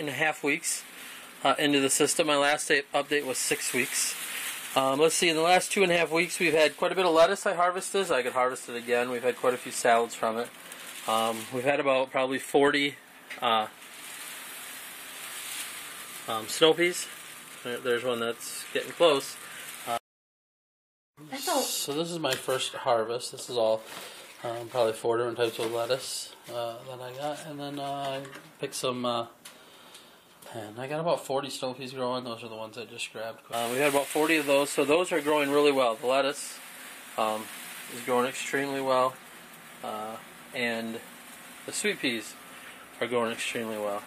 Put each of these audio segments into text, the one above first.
8.5 weeks into the system. My last update was 6 weeks. Let's see, in the last 2.5 weeks we've had quite a bit of lettuce I harvested. I could harvest it again. We've had quite a few salads from it. We've had about probably 40 snow peas. There's one that's getting close. So this is my first harvest. This is all probably 4 different types of lettuce that I got. And then I picked some, and I got about 40 snow peas growing. Those are the ones I just grabbed. We had about 40 of those, so those are growing really well. The lettuce is growing extremely well. And the sweet peas are growing extremely well.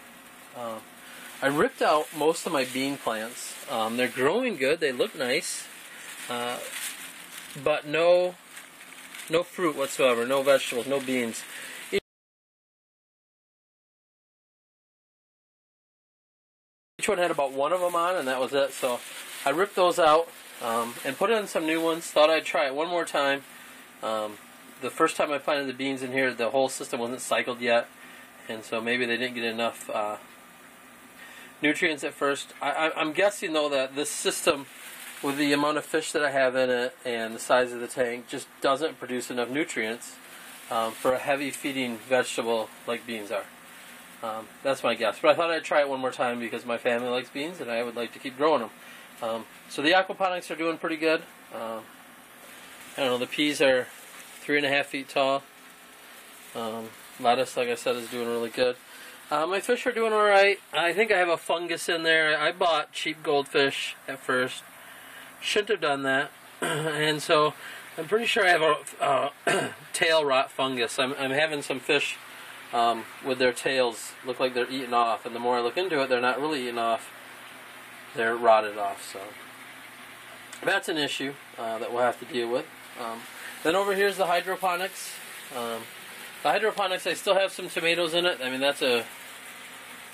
I ripped out most of my bean plants. They're growing good. They look nice. But no fruit whatsoever, no vegetables, no beans. Each one had about one of them on, and that was it. So I ripped those out and put in some new ones. Thought I'd try it one more time. The first time I planted the beans in here, the whole system wasn't cycled yet, and so maybe they didn't get enough nutrients at first. I'm guessing though that this system, with the amount of fish that I have in it and the size of the tank, just doesn't produce enough nutrients for a heavy feeding vegetable like beans are. That's my guess. But I thought I'd try it one more time because my family likes beans and I would like to keep growing them. So the aquaponics are doing pretty good. I don't know, the peas are 3.5 feet tall. Lettuce, like I said, is doing really good. My fish are doing alright. I think I have a fungus in there. I bought cheap goldfish at first. Shouldn't have done that. And so I'm pretty sure I have a tail rot fungus. I'm having some fish with their tails look like they're eaten off, and the more I look into it, they're not really eaten off. They're rotted off. So that's an issue that we'll have to deal with. Then over here's the hydroponics. The hydroponics, I still have some tomatoes in it. I mean, that's a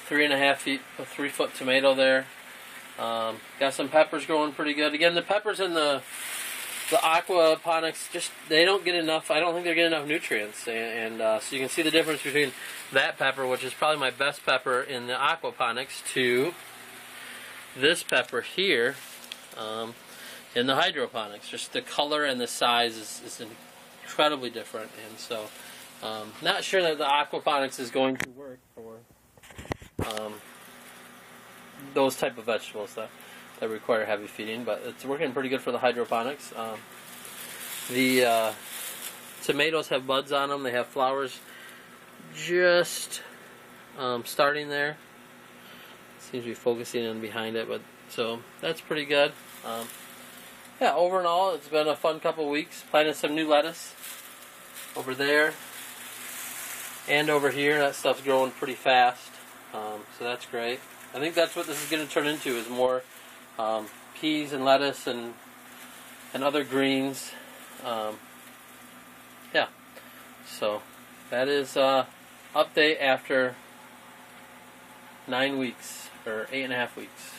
3.5 feet, a 3-foot tomato there. Got some peppers growing pretty good. Again, the peppers in the aquaponics, just they don't get enough. I don't think they're getting enough nutrients, and so you can see the difference between that pepper, which is probably my best pepper in the aquaponics, to this pepper here in the hydroponics. Just the color and the size is incredibly different, and so not sure that the aquaponics is going to work for those type of vegetables that require heavy feeding, but it's working pretty good for the hydroponics. The tomatoes have buds on them. They have flowers just starting there. Seems to be focusing in behind it, but so that's pretty good. Yeah, over and all, it's been a fun couple weeks. Planted some new lettuce over there and over here. That stuff's growing pretty fast, so that's great. I think that's what this is going to turn into, is more peas and lettuce and other greens. Yeah, so that is update after 9 weeks, or 8.5 weeks.